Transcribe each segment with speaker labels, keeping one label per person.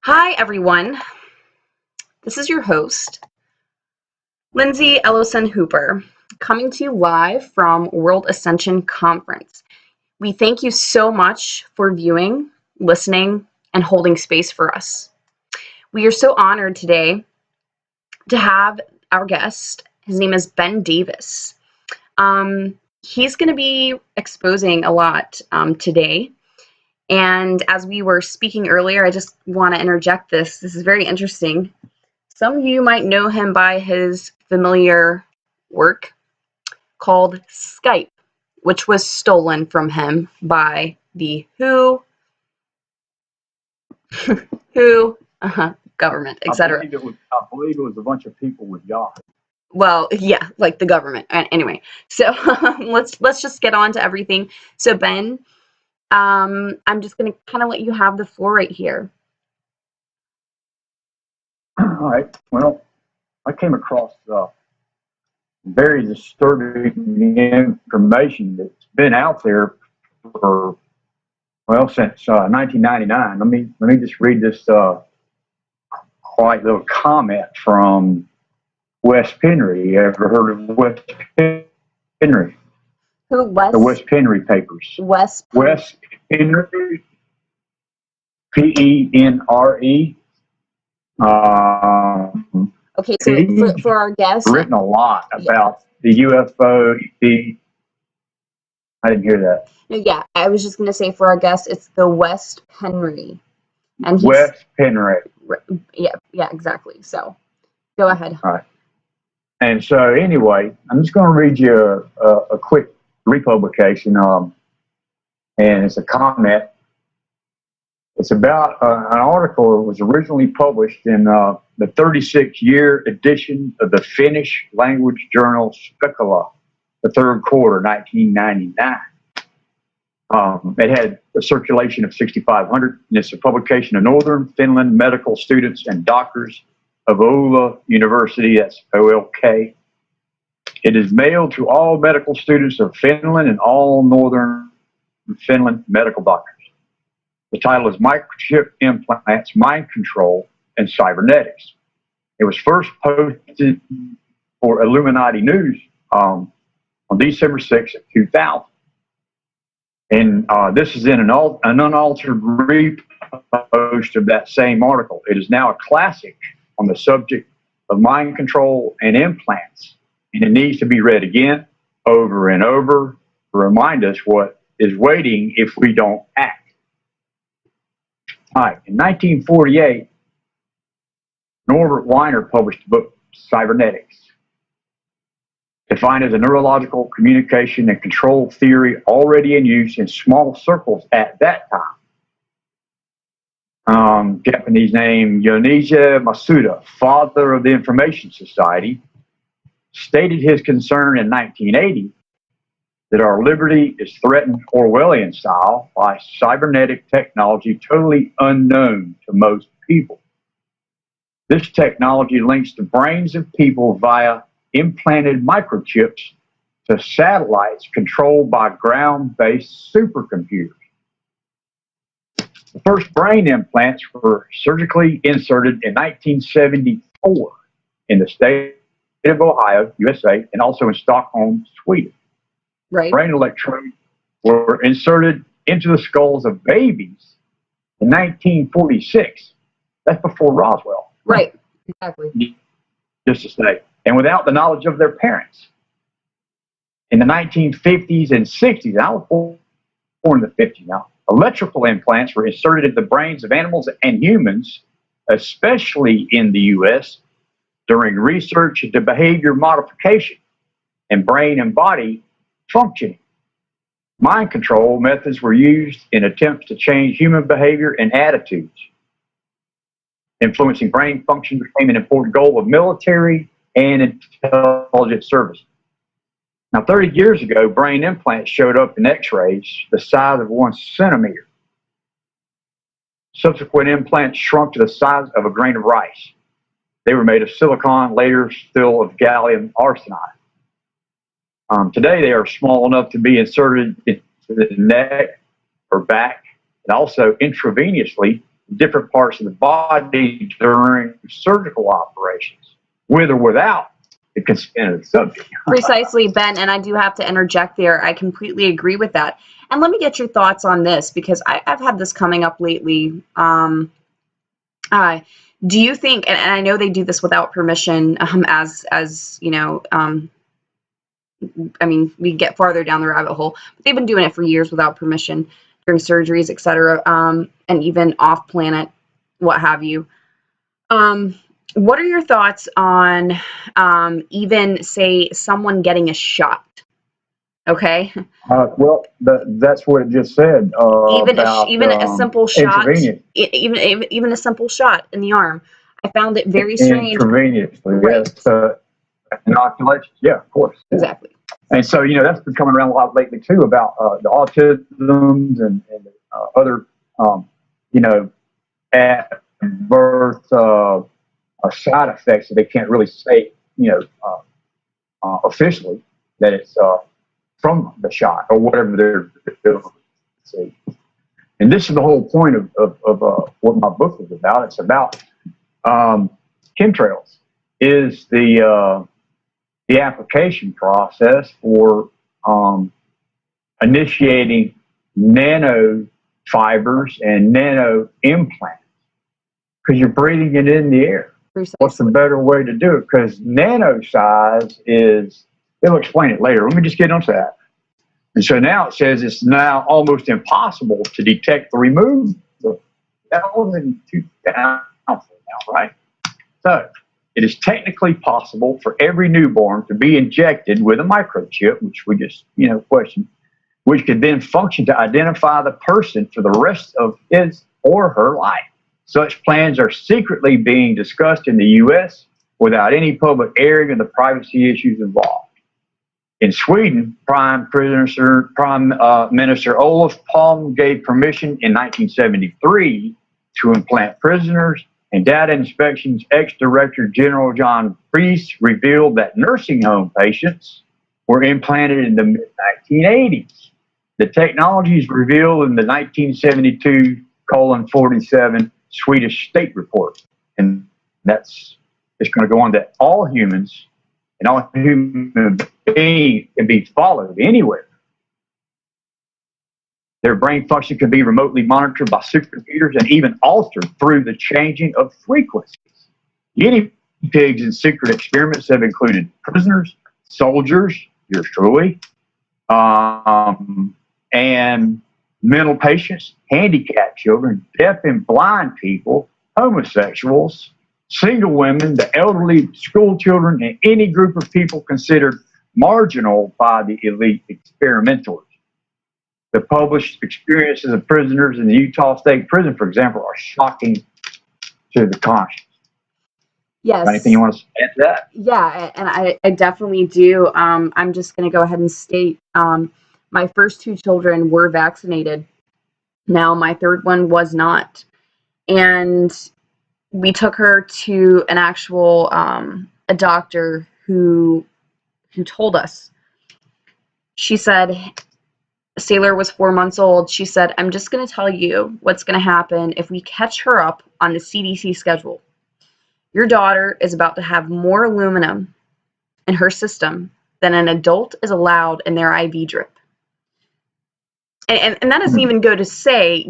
Speaker 1: Hi, everyone. This is your host, Lindsey Elocin Hooper, coming to you live from World Ascension Conference. We thank you so much for viewing, listening, and holding space for us. We are so honored today to have our guest. His name is Ben Davis. He's going to be exposing a lot today. And as we were speaking earlier, I just want to interject this. This is very interesting. Some of you might know him by his familiar work called Skype, which was stolen from him by the WHO, government, etc.
Speaker 2: I believe it was a bunch of people with yachts.
Speaker 1: Well, yeah, like the government. Anyway, so let's just get on to everything. So Ben, I'm just going to kind of let you have the floor right here.
Speaker 2: All right. Well, I came across very disturbing information that's been out there for since 1999. Let me just read this quiet little comment from Wes Penry. You ever heard of Wes Penry?
Speaker 1: Who?
Speaker 2: The Wes Penry Papers.
Speaker 1: Wes
Speaker 2: Penry. Penre.
Speaker 1: Okay, so for our guests,
Speaker 2: written a lot about the UFO. I didn't hear that.
Speaker 1: No, yeah, I was just going to say for our guests, it's the Wes Penry, and
Speaker 2: Wes Penry.
Speaker 1: Yeah, exactly. So, go ahead.
Speaker 2: All right. And so, anyway, I'm just going to read you a quick republication, and it's a comment. It's about an article that was originally published in the 36-year edition of the Finnish language journal Specula, the third quarter, 1999. It had a circulation of 6,500, and it's a publication of Northern Finland medical students and doctors of Oula University, that's OLK. It is mailed to all medical students of Finland and all Northern Finland medical doctors. The title is Microchip Implants, Mind Control, and Cybernetics. It was first posted for Illuminati News on December 6th, 2000. And this is in an unaltered repost of that same article. It is now a classic on the subject of mind control and implants. And it needs to be read again, over and over, to remind us what is waiting if we don't act. All right, in 1948, Norbert Wiener published the book Cybernetics, defined as a neurological communication and control theory already in use in small circles at that time. Japanese name Yoneji Masuda, father of the Information Society, stated his concern in 1980 that our liberty is threatened Orwellian style by cybernetic technology totally unknown to most people. This technology links the brains of people via implanted microchips to satellites controlled by ground-based supercomputers. The first brain implants were surgically inserted in 1974 in the state of Ohio, USA, and also in Stockholm, Sweden.
Speaker 1: Right.
Speaker 2: Brain electrodes were inserted into the skulls of babies in 1946. That's before Roswell.
Speaker 1: Right, exactly.
Speaker 2: Just to say, and without the knowledge of their parents. In the 1950s and 60s, I was born in the 50s now, electrical implants were inserted into the brains of animals and humans, especially in the U.S., during research into behavior modification and brain and body functioning. Mind control methods were used in attempts to change human behavior and attitudes. Influencing brain function became an important goal of military and intelligence service. Now, 30 years ago, brain implants showed up in x-rays the size of 1 centimeter. Subsequent implants shrunk to the size of a grain of rice. They were made of silicon, later still of gallium arsenide. Today, they are small enough to be inserted into the neck or back, and also intravenously different parts of the body during surgical operations, with or without the consent of the subject.
Speaker 1: Precisely, Ben, and I do have to interject there. I completely agree with that. And let me get your thoughts on this, because I've had this coming up lately. Do you think, and I know they do this without permission, as you know, I mean, we get farther down the rabbit hole, but they've been doing it for years without permission during surgeries, etc., and even off planet, what have you. What are your thoughts on even, say, someone getting a shot? Okay.
Speaker 2: Well, that's what it just said.
Speaker 1: Even a simple shot,
Speaker 2: intravenous.
Speaker 1: even a simple shot in the arm. I found it very strange.
Speaker 2: Intravenously,
Speaker 1: Right.
Speaker 2: yes. Inoculation, yeah, of course. Yeah.
Speaker 1: Exactly.
Speaker 2: And so, that's been coming around a lot lately too, about the autisms and other, adverse side effects that they can't really say, officially that it's from the shot or whatever they're doing. See. And this is the whole point of what my book is about. It's about chemtrails, is the application process for initiating nanofibers and nano implants, because you're breathing it in the air.
Speaker 1: Precisely.
Speaker 2: What's the better way to do it? Because nano size is, they'll explain it later. Let me just get onto that. And so now it says it's now almost impossible to detect the remove. That was in 2000 now, right? So it is technically possible for every newborn to be injected with a microchip, which we just, questioned, which could then function to identify the person for the rest of his or her life. Such plans are secretly being discussed in the U.S. without any public airing of the privacy issues involved. In Sweden, Prime Minister Olof Palme gave permission in 1973 to implant prisoners, and Data Inspection's ex-Director General John Priest revealed that nursing home patients were implanted in the mid-1980s. The technology is revealed in the 1972:47 Swedish State Report, and it's going to go on that all humans and all human beings can be followed anywhere. Their brain function can be remotely monitored by supercomputers and even altered through the changing of frequencies. Guinea pigs in secret experiments have included prisoners, soldiers, yours truly, and mental patients, handicapped children, deaf and blind people, homosexuals, single women, the elderly, school children, and any group of people considered marginal by the elite experimenters. The published experiences of prisoners in the Utah State Prison, for example, are shocking to the conscience.
Speaker 1: Yes.
Speaker 2: Anything you want to add to that?
Speaker 1: Yeah, and I definitely do. I'm just going to go ahead and state my first two children were vaccinated. Now, my third one was not. And we took her to an actual a doctor who told us. She said, Sailor was 4 months old. She said, I'm just going to tell you what's going to happen if we catch her up on the CDC schedule. Your daughter is about to have more aluminum in her system than an adult is allowed in their IV drip. And that doesn't even go to say,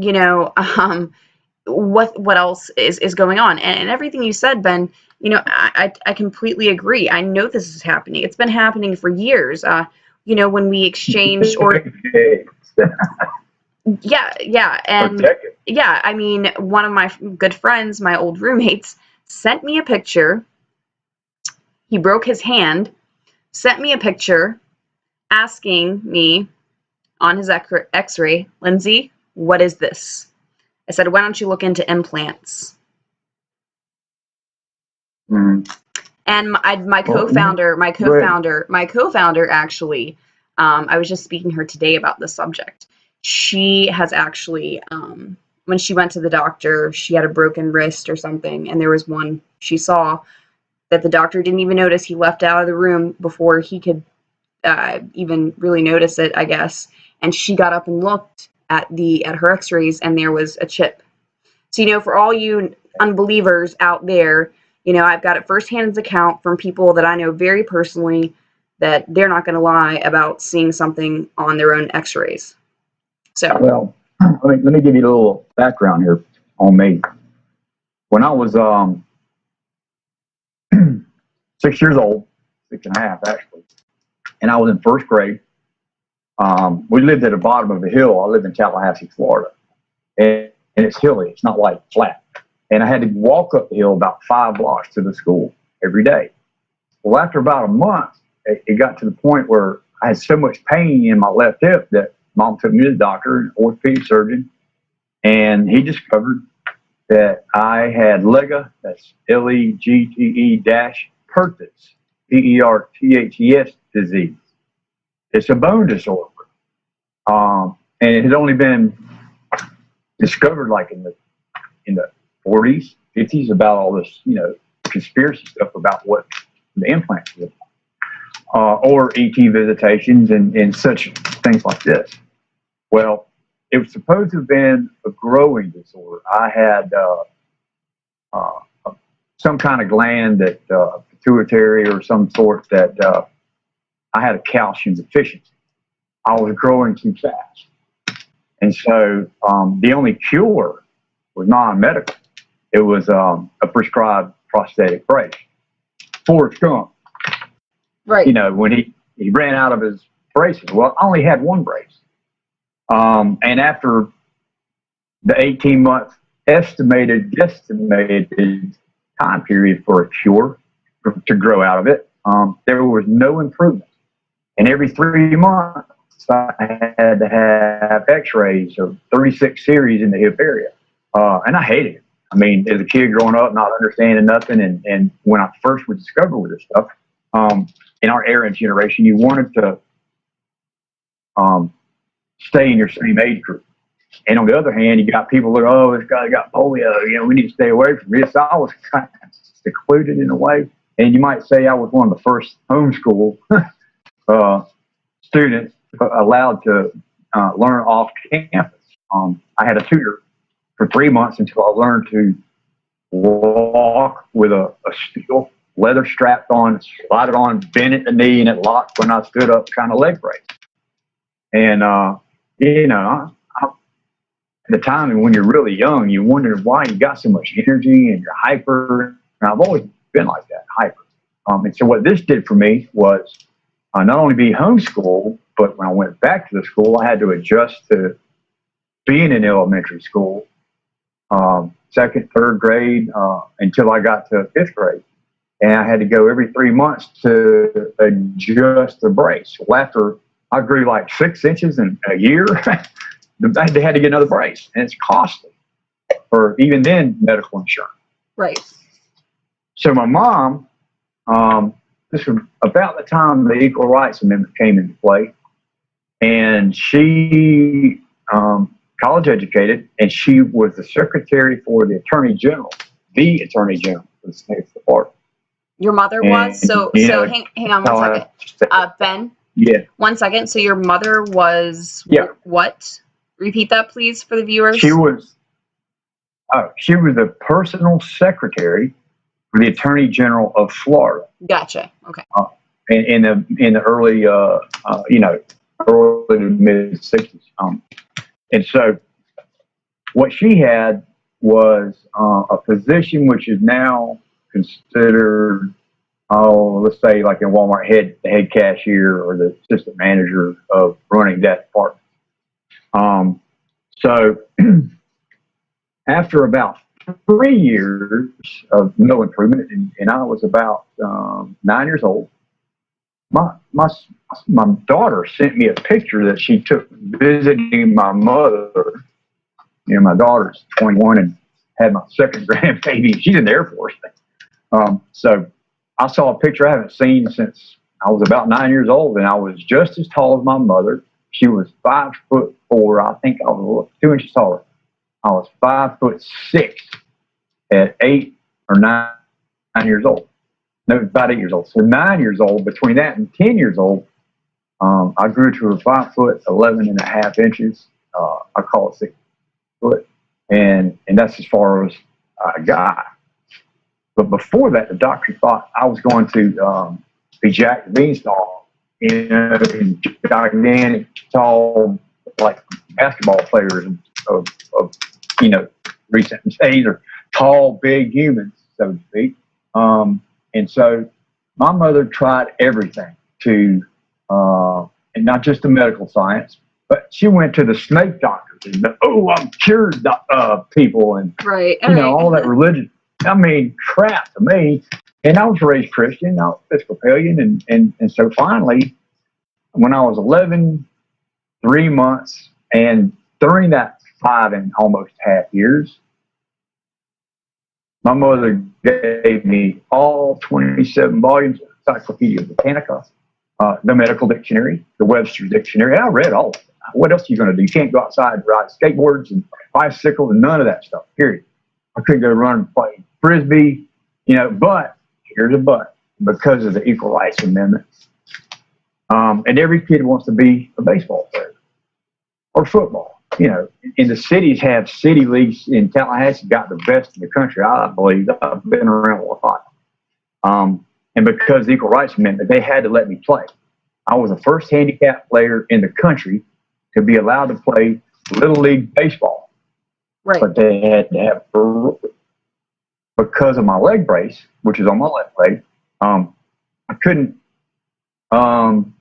Speaker 1: what else is going on. And everything you said, Ben, I completely agree. I know this is happening. It's been happening for years. When we exchange or yeah, and yeah, I mean, one of my good friends, my old roommates, sent me a picture. He broke his hand, sent me a picture, asking me on his X-ray, Lindsey, what is this? I said, why don't you look into implants? And my co-founder actually, I was just speaking to her today about this subject. She has actually, when she went to the doctor, she had a broken wrist or something, and there was one she saw that the doctor didn't even notice. He left out of the room before he could even really notice it, I guess. And she got up and looked at her X-rays, and there was a chip. So, for all you unbelievers out there, I've got it firsthand account from people that I know very personally that they're not going to lie about seeing something on their own x-rays. So,
Speaker 2: well, let me give you a little background here on me. When I was 6 years old, 6.5 actually, and I was in first grade, we lived at the bottom of a hill. I lived in Tallahassee, Florida, and it's hilly. It's not like flat. And I had to walk up the hill about 5 blocks to the school every day. Well, after about a month, it got to the point where I had so much pain in my left hip that Mom took me to the doctor, an orthopedic surgeon, and he discovered that I had Lega, that's Legte-Perthes, Perthes disease. It's a bone disorder. And it had only been discovered like in the 40s, 50s about all this, conspiracy stuff about what the implants were, or ET visitations and such things like this. Well, it was supposed to have been a growing disorder. I had some kind of gland that pituitary or some sort that I had a calcium deficiency. I was growing too fast. And so the only cure was non-medical. It was a prescribed prosthetic brace. Forrest Gump,
Speaker 1: right.
Speaker 2: When he ran out of his braces. Well, I only had one brace. And after the 18-month guesstimated time period for a cure to grow out of it, there was no improvement. And every 3 months, I had to have x-rays of 36 series in the hip area. And I hated it. I mean, as a kid growing up, not understanding nothing, and when I first was discovered with this stuff, in our era and generation, you wanted to stay in your same age group. And on the other hand, you got people that, oh, this guy got polio, we need to stay away from this. So I was kind of secluded in a way. And you might say I was one of the first homeschool students allowed to learn off campus. I had a tutor for 3 months until I learned to walk with a steel leather strapped on, slide it on, bend at the knee, and it locked when I stood up, kind of leg brace. And, at the time, and when you're really young, you wonder why you got so much energy and you're hyper. And I've always been like that, hyper. And so what this did for me was not only be homeschooled, but when I went back to the school, I had to adjust to being in elementary school, second, third grade, until I got to 5th grade. And I had to go every 3 months to adjust the brace. Well, after I grew like 6 inches in a year, they had to get another brace. And it's costly for even then medical insurance.
Speaker 1: Right.
Speaker 2: So my mom, this was about the time the Equal Rights Amendment came into play. And she, college educated, and she was the secretary for the Attorney General of the state of Florida.
Speaker 1: Your mother was? So hang on 1 second. Ben?
Speaker 2: Yeah.
Speaker 1: 1 second. So your mother was what? Repeat that, please, for the viewers.
Speaker 2: She was the personal secretary for the Attorney General of Florida.
Speaker 1: Gotcha. Okay.
Speaker 2: In the early, early to mid 60s. And so what she had was a position which is now considered, let's say like in Walmart, the head cashier or the assistant manager of running that department. So after about 3 years of no improvement, and I was about 9 years old, my daughter sent me a picture that she took visiting my mother. My daughter's 21 and had my second grandbaby. She's in the Air Force. So I saw a picture I haven't seen since I was about 9 years old, and I was just as tall as my mother. She was 5'4". I think I was 2 inches taller. I was 5'6" at 8 or 9 years old. No, about 8 years old. So 9 years old, between that and 10 years old, I grew to 5'11.5" I call it 6 foot. and that's as far as I got. But before that, the doctor thought I was going to be Jack the Beanstalk, gigantic, tall, like basketball players of recent days, or tall, big humans, so to speak. And so my mother tried everything to, and not just the medical science, but she went to the snake doctors and I'm cured people, and
Speaker 1: right.
Speaker 2: all that religion. I mean, crap to me. And I was raised Christian, I was Episcopalian, and so finally, when I was 11, 3 months, and during that 5 and almost half years, my mother gave me all 27 volumes of Encyclopedia Britannica, the medical dictionary, the Webster's dictionary. I read all of it. What else are you going to do? You can't go outside and ride skateboards and bicycles and none of that stuff, period. I couldn't go run and play Frisbee, but here's a but, because of the Equal Rights Amendment. And every kid wants to be a baseball player or football. And the cities have city leagues. In Tallahassee, got the best in the country, I believe. I've been around a lot. And because of the Equal Rights Amendment, they had to let me play. I was the first handicapped player in the country to be allowed to play Little League baseball.
Speaker 1: Right.
Speaker 2: But they had to have, because of my leg brace, which is on my left leg, I couldn't, bend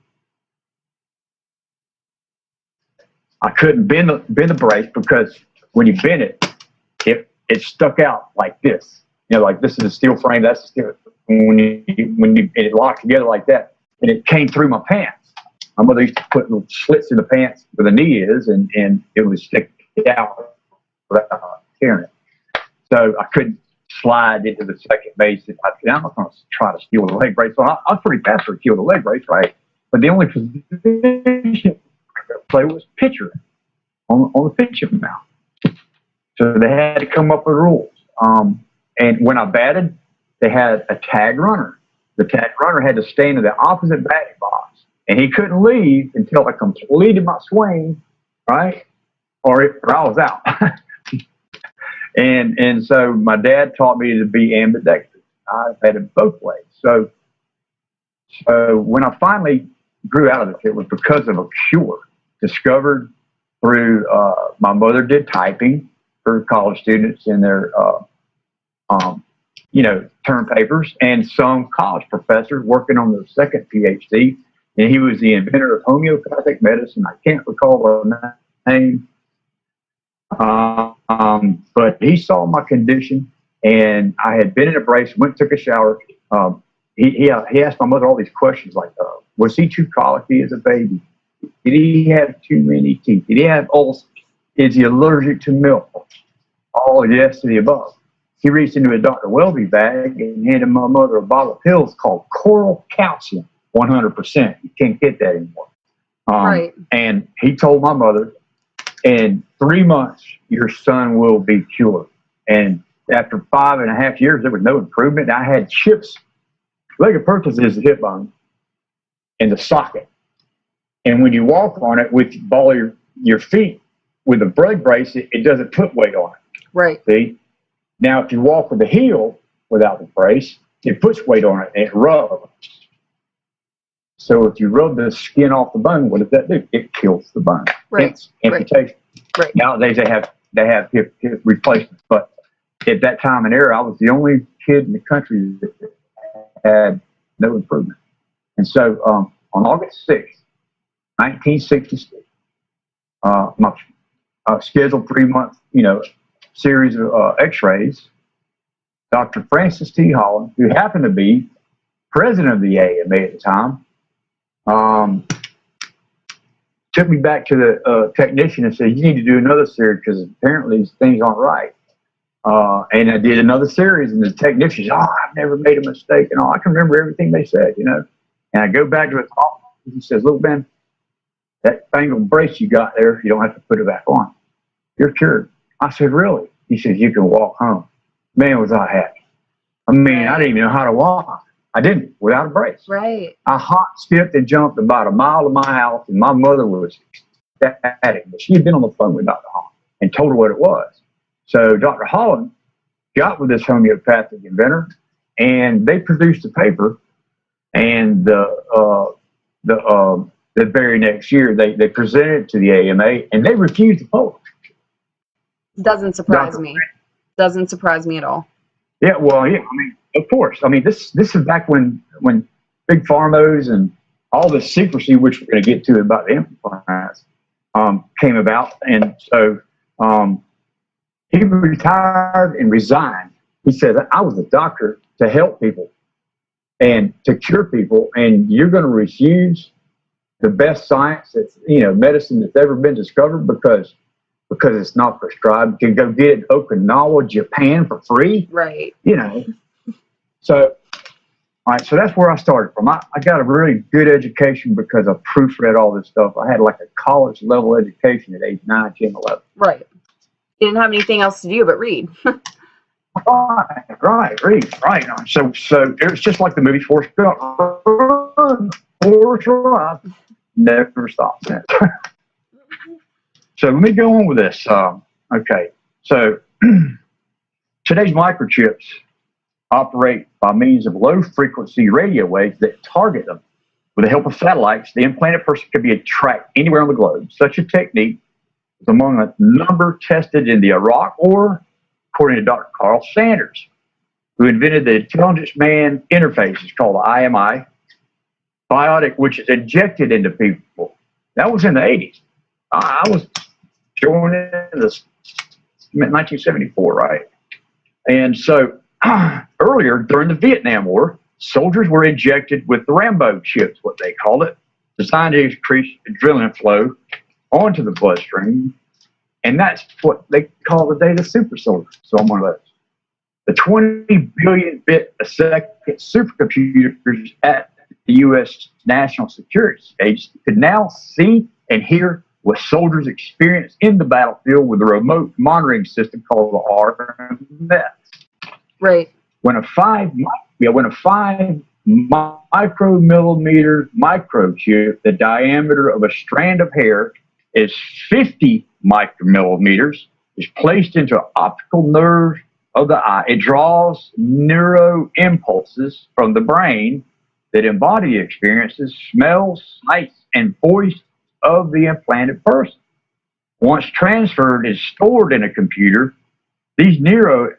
Speaker 2: the brace, because when you bend it, it stuck out like this. Like this is a steel frame, that's a steel. When it locked together like that, and it came through my pants. My mother used to put little slits in the pants where the knee is, and it would stick out without tearing it. So I couldn't slide into the second base. I'm not going to try to steal the leg brace. So I was pretty fast to steal the leg brace, right? But the only position I could play was pitcher on the pitching mound. So they had to come up with rules. And when I batted, they had a tag runner. The tag runner had to stay in the opposite batting box, and he couldn't leave until I completed my swing, right? Or I was out. And so my dad taught me to be ambidextrous. I had it both ways. So when I finally grew out of it, it was because of a cure discovered through my mother did typing for college students in their term papers, and some college professors working on their second PhD. And he was the inventor of homeopathic medicine. I can't recall the name. But he saw my condition, and I had been in a brace, went, took a shower. He asked my mother all these questions like, was he too colicky as a baby? Did he have too many teeth? Did he have ulcers? Is he allergic to milk? All yes to the above. He reached into a Dr. Welby bag and handed my mother a bottle of pills called Coral Calcium, 100%. You can't get that anymore.
Speaker 1: Right.
Speaker 2: And he told my mother, in 3 months, your son will be cured. And after 5.5 years, there was no improvement. I had chips. Ligapertus is the hip bone in the socket. And when you walk on it with all your feet with a leg brace, it doesn't put weight on it.
Speaker 1: Right.
Speaker 2: See? Now, if you walk with the heel without the brace, it puts weight on it and it rubs. So if you rub the skin off the bone, what does that do? It kills the bone.
Speaker 1: Right.
Speaker 2: It's amputation.
Speaker 1: Right.
Speaker 2: Nowadays they have hip replacements, but at that time and era, I was the only kid in the country that had no improvement. And so on August 6th, 1966, my scheduled 3-month, series of x-rays, Dr. Francis T. Holland, who happened to be president of the AMA at the time, took me back to the technician and said, you need to do another series because apparently these things aren't right. And I did another series, and the technician said, I've never made a mistake and all. I can remember everything they said, And I go back to his office, and he says, look, Ben, that fangled brace you got there, you don't have to put it back on. You're cured. I said, really? He said, you can walk home. Man, was I happy. I mean, I didn't even know how to walk. I didn't, without a brace.
Speaker 1: Right.
Speaker 2: I hopped, skipped, and jumped about a mile to my house, and my mother was ecstatic. But she had been on the phone with Dr. Holland and told her what it was. So Dr. Holland got with this homeopathic inventor, and they produced a paper. And the very next year, they presented it to the AMA, and they refused to publish.
Speaker 1: Doesn't surprise me. Doesn't surprise me at all.
Speaker 2: Yeah, well, yeah. I mean, of course. I mean, this is back when big pharmos and all the secrecy, which we're going to get to about the implants, came about, and so he retired and resigned. He said, "I was a doctor to help people and to cure people, and you're going to refuse the best science that's medicine that's ever been discovered because it's not prescribed. You can go get it in Okinawa, Japan for free."
Speaker 1: Right.
Speaker 2: So, all right, so that's where I started from. I got a really good education because I proofread all this stuff. I had like a college level education at age 9, 10, 11.
Speaker 1: Right. You didn't have anything else to do but read.
Speaker 2: Right, right. So it was just like the movie Forrest Gump. Forrest Gump never stops. So let me go on with this. Okay, so today's microchips operate by means of low-frequency radio waves that target them. With the help of satellites, the implanted person can be tracked anywhere on the globe. Such a technique is among a number tested in the Iraq War, according to Dr. Carl Sanders, who invented the Intelligence Man interface. It's called the IMI biotic, which is injected into people. That was in the 80s. I was joined in this 1974, right? And so earlier, during the Vietnam War, soldiers were injected with the Rambo chips, what they called it, designed to increase adrenaline flow onto the bloodstream. And that's what they call today the super soldier. So I'm one of those. The 20 billion bit a second supercomputers at the U.S. National Security Agency could now see and hear what soldiers experience in the battlefield with a remote monitoring system called the RMS.
Speaker 1: Right.
Speaker 2: When a 5 micromillimeter microchip, the diameter of a strand of hair is 50 micromillimeters, is placed into an optical nerve of the eye. It draws neuro impulses from the brain that embody the experiences, smells, sights, and voice of the implanted person. Once transferred and stored in a computer, these neuro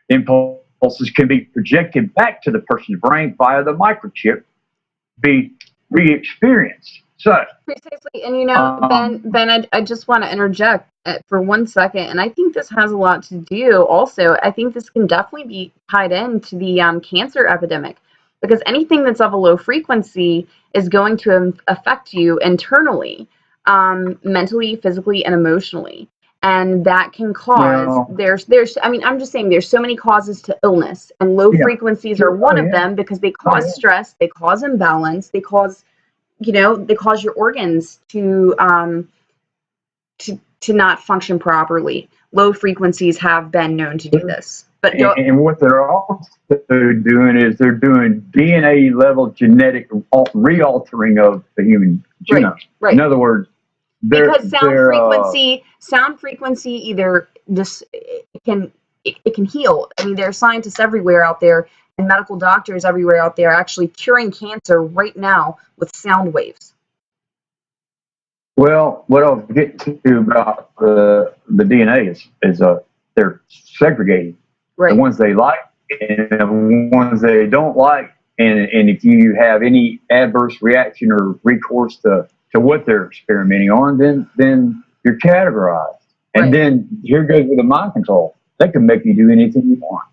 Speaker 2: impulses can be projected back to the person's brain via the microchip, be re-experienced. So
Speaker 1: precisely, and Ben, I just want to interject for 1 second, and I think this has a lot to do. Also, I think this can definitely be tied into the cancer epidemic, because anything that's of a low frequency is going to affect you internally, mentally, physically, and emotionally. And that can cause, I'm just saying there's so many causes to illness, and low frequencies are one of them, because they cause stress, they cause imbalance, they cause your organs to not function properly. Low frequencies have been known to do this. But
Speaker 2: and what they're also doing is they're doing DNA level genetic re-altering of the human genome.
Speaker 1: Right.
Speaker 2: In other words,
Speaker 1: because sound frequency either it can heal. I mean, there are scientists everywhere out there and medical doctors everywhere out there actually curing cancer right now with sound waves.
Speaker 2: Well, what I'll get to about the DNA is they're segregating.
Speaker 1: Right.
Speaker 2: The ones they like and the ones they don't like, and if you have any adverse reaction or recourse to what they're experimenting on, then you're categorized. And then here goes with the mind control. They can make you do anything you want.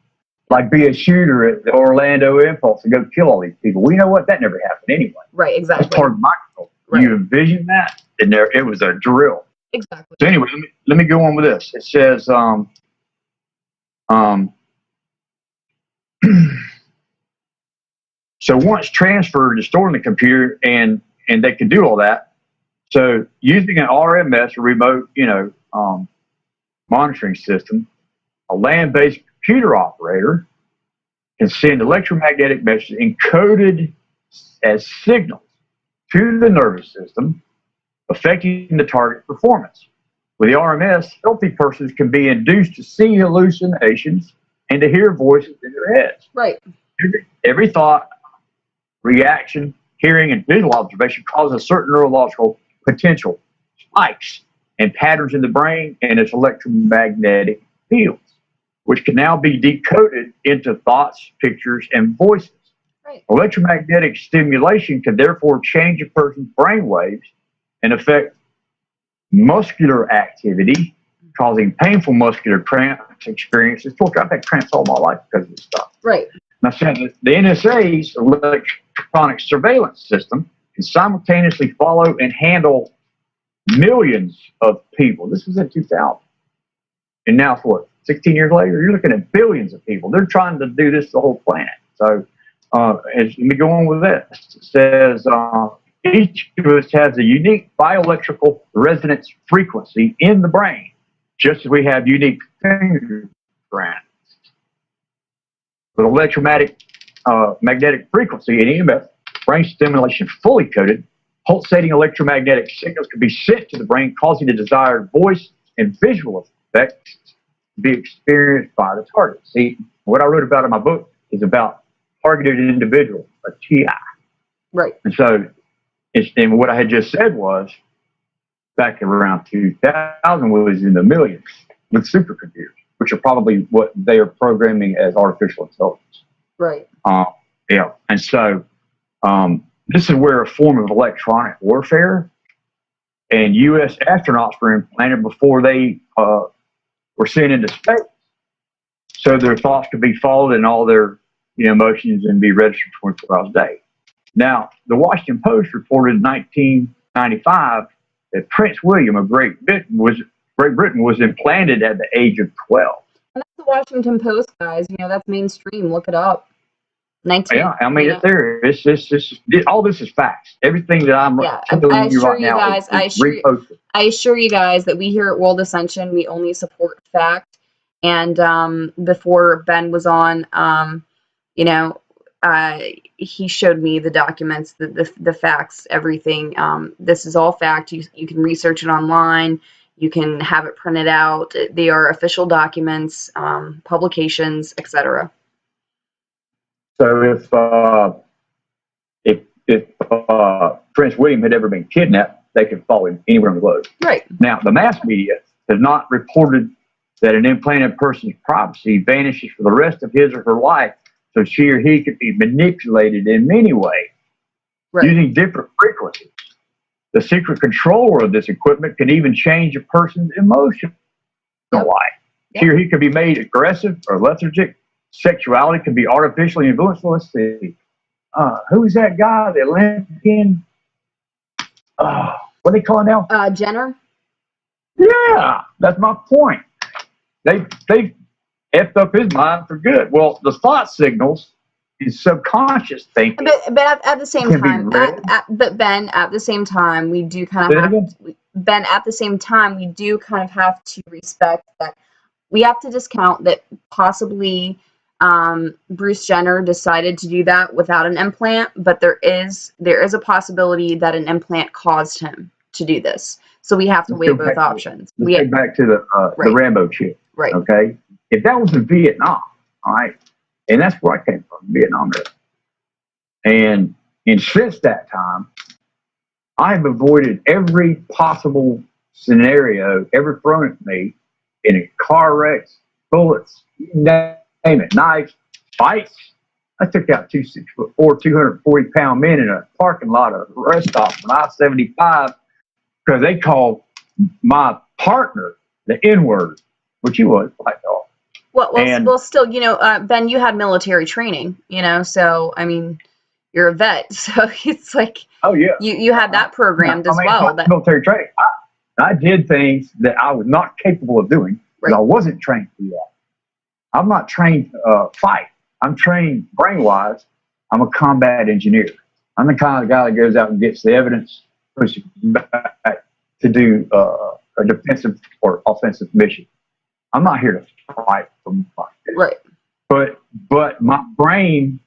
Speaker 2: Like be a shooter at the Orlando Impulse and go kill all these people. We know what? That never happened anyway.
Speaker 1: Right, exactly.
Speaker 2: That's part of mind control. Right. You envision that, and it was a drill.
Speaker 1: Exactly.
Speaker 2: So anyway, let me go on with this. It says, so once transferred and stored in the computer, and they could do all that. So using an RMS, a remote, monitoring system, a land-based computer operator can send electromagnetic messages encoded as signals to the nervous system, affecting the target performance. With the RMS, healthy persons can be induced to see hallucinations and to hear voices in their heads.
Speaker 1: Right.
Speaker 2: Every thought, reaction, hearing, and visual observation causes a certain neurological potential, spikes, and patterns in the brain and its electromagnetic fields, which can now be decoded into thoughts, pictures, and voices.
Speaker 1: Right.
Speaker 2: Electromagnetic stimulation can therefore change a person's brain waves and affect muscular activity, causing painful muscular cramps experiences. I've had cramps all my life because of this stuff.
Speaker 1: Right.
Speaker 2: Now, the NSA's electronic surveillance system can simultaneously follow and handle millions of people. This was in 2000. And now, what, 16 years later, you're looking at billions of people. They're trying to do this to the whole planet. So, let me go on with this. It says, each of us has a unique bioelectrical resonance frequency in the brain, just as we have unique fingerprints. With electromagnetic frequency and EMF, brain stimulation fully coded, pulsating electromagnetic signals can be sent to the brain, causing the desired voice and visual effects to be experienced by the target. See, what I wrote about in my book is about targeted individuals, a TI.
Speaker 1: Right.
Speaker 2: And so, and what I had just said was, back around 2000 was in the millions with supercomputers, which are probably what they are programming as artificial intelligence.
Speaker 1: Right.
Speaker 2: Yeah. And so this is where a form of electronic warfare and U.S. astronauts were implanted before they were sent into space. So their thoughts could be followed and all their emotions and be registered 24 hours a day. Now, the Washington Post reported in 1995 that Prince William of Great Britain was implanted at the age of 12.
Speaker 1: And that's the Washington Post, guys. That's mainstream. Look it up.
Speaker 2: Yeah, I mean, it's there. All this is facts. Everything that I'm telling you right now is reposted.
Speaker 1: I assure you guys that we here at World Ascension, we only support fact. And before Ben was on, he showed me the documents, the facts, everything. This is all fact. You can research it online. You can have it printed out. They are official documents, publications, etc.
Speaker 2: So if Prince William had ever been kidnapped, they could follow him anywhere on the globe.
Speaker 1: Right.
Speaker 2: Now, the mass media has not reported that an implanted person's privacy vanishes for the rest of his or her life, so she or he could be manipulated in many ways, right, using different frequencies. The secret controller of this equipment can even change a person's emotional life. Yep. She or he could be made aggressive or lethargic. Sexuality can be artificially influenced. Let's see. Who's that guy, the Olympian? What are they calling now?
Speaker 1: Jenner?
Speaker 2: Yeah, that's my point. They effed up his mind for good. Well, the thought signals is subconscious thinking.
Speaker 1: But at the same time, but Ben, at the same time, we do kind of at the same time, we do kind of have to respect that we have to discount that possibly Bruce Jenner decided to do that without an implant, but there is a possibility that an implant caused him to do this. So we have to weigh both options.
Speaker 2: Let's get back to the Rambo chick.
Speaker 1: Right.
Speaker 2: Okay. If that was in Vietnam, all right, and that's where I came from, Vietnam era. And since that time, I've avoided every possible scenario ever thrown at me in a car wrecks, bullets, you name it, knives, fights. I took out 2 6'4", 240-pound men in a parking lot of a rest stop on I-75 because they called my partner the N-word, which he was, like, oh.
Speaker 1: Well, still, Ben, you had military training, so, I mean, you're a vet, so it's like,
Speaker 2: oh yeah,
Speaker 1: you had that programmed as well.
Speaker 2: Military training. I did things that I was not capable of doing because I wasn't trained to do that. I'm not trained to fight. I'm trained brain-wise. I'm a combat engineer. I'm the kind of guy that goes out and gets the evidence, pushes back to do a defensive or offensive mission. I'm not here to fight from fight.
Speaker 1: Right.
Speaker 2: But my brain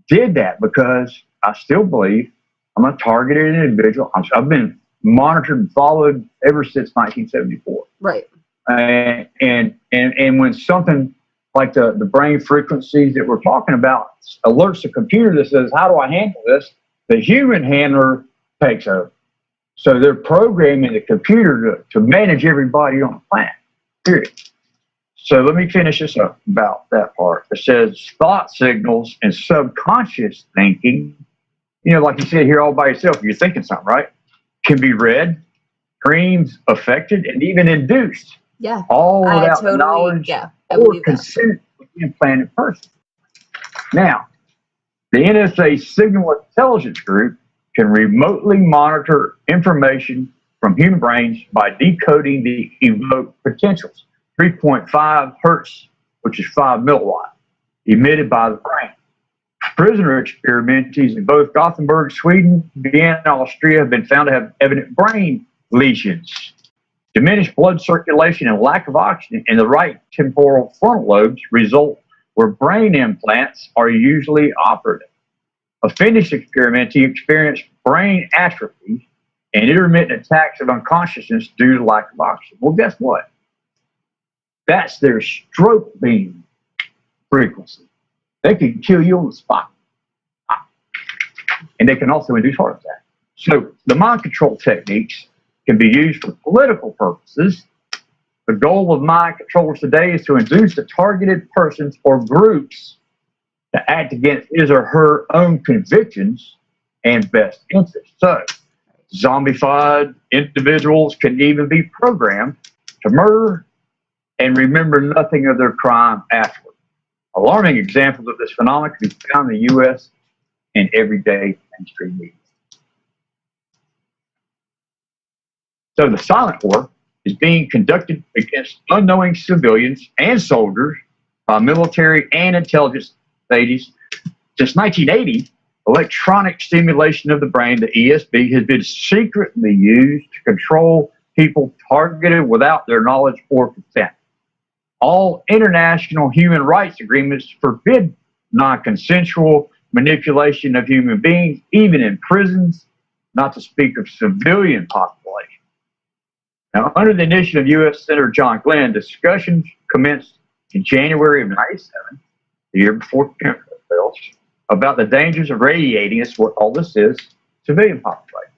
Speaker 2: did that because I still believe I'm a targeted individual. I've been monitored and followed ever since 1974.
Speaker 1: Right.
Speaker 2: And when something like the brain frequencies that we're talking about alerts the computer that says, how do I handle this? The human handler takes over. So they're programming the computer to manage everybody on the planet, period. So let me finish this up about that part. It says thought signals and subconscious thinking, like you said here all by yourself, you're thinking something, right? Can be read, dreams affected, and even induced.
Speaker 1: Yeah.
Speaker 2: All without knowledge or consent of the implanted person. Now, the NSA Signal Intelligence Group can remotely monitor information from human brains by decoding the evoked potentials, 3.5 hertz, which is 5 milliwatt, emitted by the brain. Prisoner experimentees in both Gothenburg, Sweden, Vienna, Austria have been found to have evident brain lesions. Diminished blood circulation and lack of oxygen in the right temporal frontal lobes result where brain implants are usually operative. A Finnish experimentee experienced brain atrophy and intermittent attacks of unconsciousness due to lack of oxygen. Well, guess what? That's their stroke beam frequency. They can kill you on the spot. And they can also induce heart attack. So the mind control techniques can be used for political purposes. The goal of mind controllers today is to induce the targeted persons or groups to act against his or her own convictions and best interests. So, zombified individuals can even be programmed to murder and remember nothing of their crime afterward. Alarming examples of this phenomenon can be found in the U.S. and everyday mainstream media. So the silent war is being conducted against unknowing civilians and soldiers by military and intelligence agencies. Since 1980, electronic stimulation of the brain, the ESB, has been secretly used to control people targeted without their knowledge or consent. All international human rights agreements forbid non-consensual manipulation of human beings, even in prisons, not to speak of civilian population. Now, under the initiative of U.S. Senator John Glenn, discussions commenced in January of 1997, the year before chemical bills, about the dangers of radiating, that's what all this is, civilian population,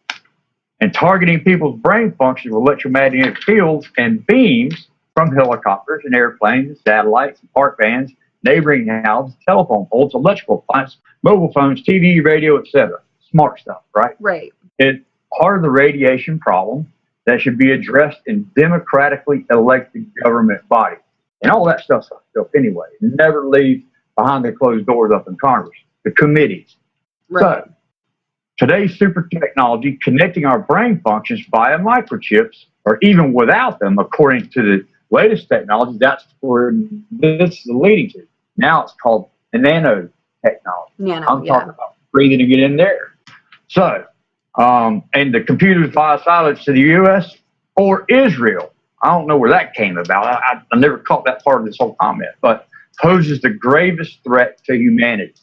Speaker 2: and targeting people's brain functions with electromagnetic fields and beams from helicopters and airplanes, and satellites, and park vans, neighboring houses, telephone poles, electrical appliances, mobile phones, TV, radio, etc. Smart stuff, right?
Speaker 1: Right.
Speaker 2: It's part of the radiation problem that should be addressed in democratically elected government bodies. And all that stuff's up anyway. Never leave behind the closed doors up in Congress, the committees. Right. So, today's super technology connecting our brain functions via microchips, or even without them, according to the latest technology, that's where this is leading to. Now it's called the nanotechnology. I'm talking about breathing to get in there. So, and the computers via silence to the U.S. or Israel. I don't know where that came about. I never caught that part of this whole comment, but poses the gravest threat to humanity.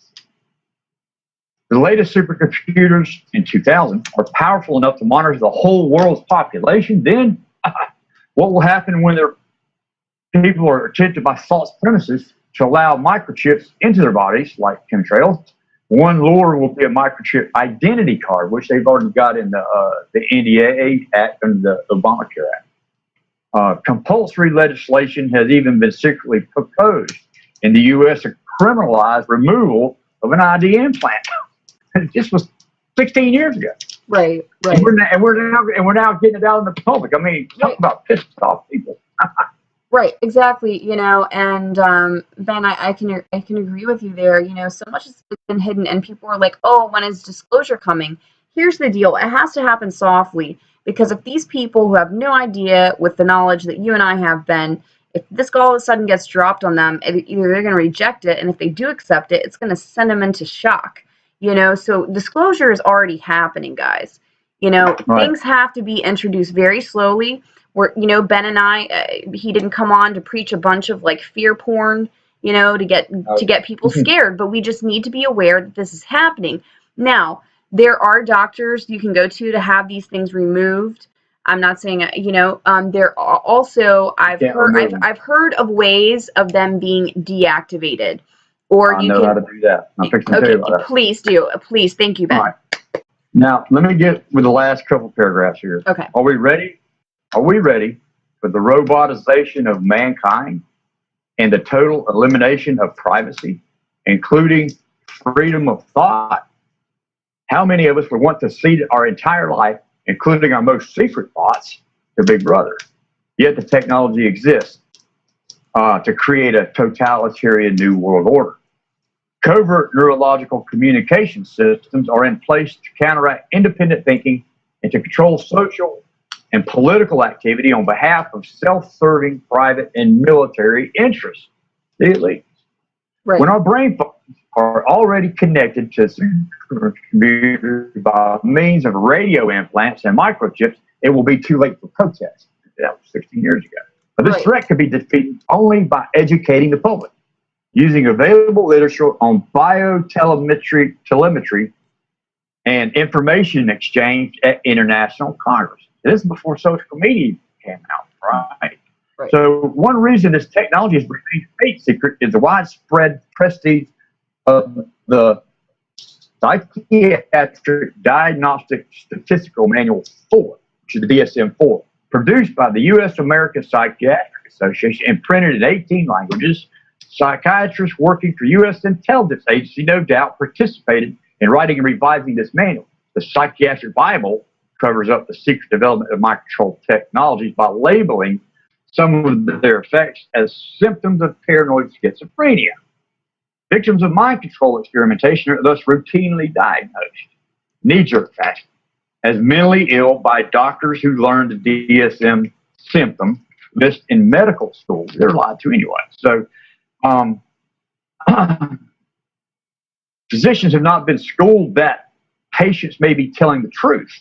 Speaker 2: The latest supercomputers in 2000 are powerful enough to monitor the whole world's population. Then, what will happen when people are tempted by false premises to allow microchips into their bodies, like chemtrails? One lure will be a microchip identity card, which they've already got in the NDA Act and the Obamacare Act. Compulsory legislation has even been secretly proposed in the U.S. to criminalize removal of an ID implant. This was 16 years ago.
Speaker 1: Right.
Speaker 2: And we're now getting it out in the public. I mean, talk about pissed off people.
Speaker 1: Right, exactly. And Ben, I can agree with you there. So much has been hidden, and people are like, "Oh, when is disclosure coming?" Here's the deal: it has to happen softly, because if these people who have no idea, with the knowledge that you and I have, Ben, if this all of a sudden gets dropped on them, either they're going to reject it, and if they do accept it, it's going to send them into shock. So disclosure is already happening, guys. Right. Things have to be introduced very slowly. Where, Ben and I, he didn't come on to preach a bunch of fear porn, to get people scared, but we just need to be aware that this is happening. Now, There are doctors you can go to have these things removed. I'm not saying, there are also, I've heard of ways of them being deactivated, or
Speaker 2: I
Speaker 1: you
Speaker 2: know
Speaker 1: can.
Speaker 2: how to do that. I'm fixing to tell
Speaker 1: Okay,
Speaker 2: you about that.
Speaker 1: please do. Please, thank you, Ben.
Speaker 2: All right. Now, let me get with the last couple paragraphs here.
Speaker 1: Okay.
Speaker 2: Are we ready? Are we ready for the robotization of mankind and the total elimination of privacy, including freedom of thought? How many of us would want to cede our entire life, including our most secret thoughts, to Big Brother? Yet the technology exists to create a totalitarian new world order. Covert neurological communication systems are in place to counteract independent thinking and to control social and political activity on behalf of self-serving private and military interests. The elite.
Speaker 1: Right.
Speaker 2: When our brain phones are already connected to computers by means of radio implants and microchips, it will be too late for protest. That was 16 years ago. But this threat could be defeated only by educating the public, using available literature on biotelemetry and information exchange at international congress. This is before social media came out, right? So one reason this technology is remained state secret is the widespread prestige of the Psychiatric Diagnostic Statistical Manual 4, which is the DSM-4, produced by the U.S. American Psychiatric Association and printed in 18 languages. Psychiatrists working for U.S. intelligence agency no doubt participated in writing and revising this manual. The Psychiatric Bible covers up the secret development of mind control technologies by labeling some of their effects as symptoms of paranoid schizophrenia. Victims of mind control experimentation are thus routinely diagnosed, knee-jerk fashion, as mentally ill by doctors who learned the DSM symptom list in medical school. They're lied to anyway. So, physicians have not been schooled that patients may be telling the truth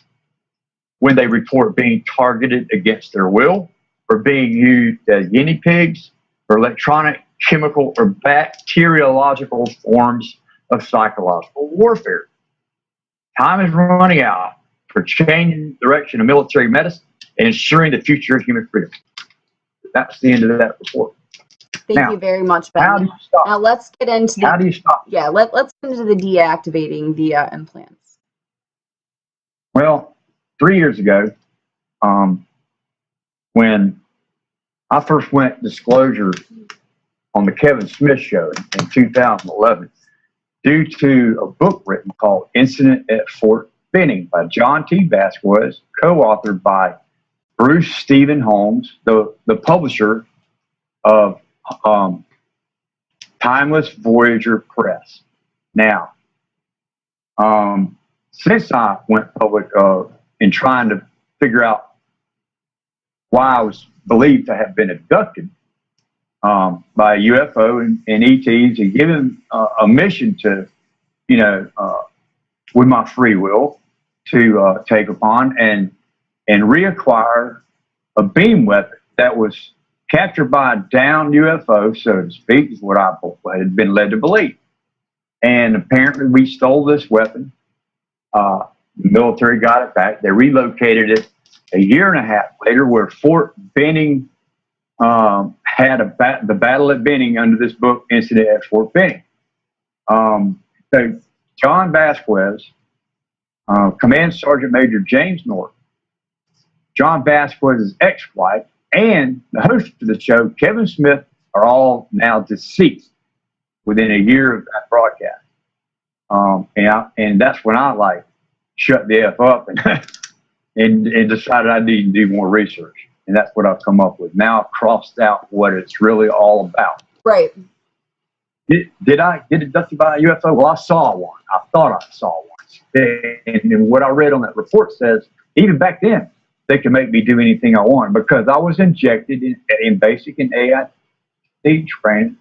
Speaker 2: when they report being targeted against their will, or being used as guinea pigs for electronic, chemical, or bacteriological forms of psychological warfare. Time is running out for changing the direction of military medicine and ensuring the future of human freedom. That's the end of that report.
Speaker 1: Thank you very much, Ben.
Speaker 2: How do you stop?
Speaker 1: Now let's get into
Speaker 2: how do you stop?
Speaker 1: Yeah, let's get into the deactivating the implants.
Speaker 2: Well, 3 years ago, when I first went disclosure on the Kevin Smith show in 2011, due to a book written called Incident at Fort Benning by John T. Vasquez, co-authored by Bruce Stephen Holmes, the publisher of Timeless Voyager Press. Now, since I went public in trying to figure out why I was believed to have been abducted by a UFO and ETs, and given a mission to, with my free will, to take upon and reacquire a beam weapon that was captured by a downed UFO, so to speak, is what I had been led to believe. And apparently we stole this weapon. The military got it back. They relocated it a year and a half later, where Fort Benning had the battle at Benning under this book, Incident at Fort Benning. So John Vasquez, Command Sergeant Major James Norton, John Vasquez's ex-wife, and the host of the show, Kevin Smith, are all now deceased within a year of that broadcast. And that's when I shut the F up and decided I need to do more research. And that's what I've come up with. Now I've crossed out what it's really all about.
Speaker 1: Right.
Speaker 2: Did I get abducted by a UFO? Well, I saw one. I thought I saw one. And what I read on that report says, even back then, they could make me do anything I want, because I was injected in basic and AIT training.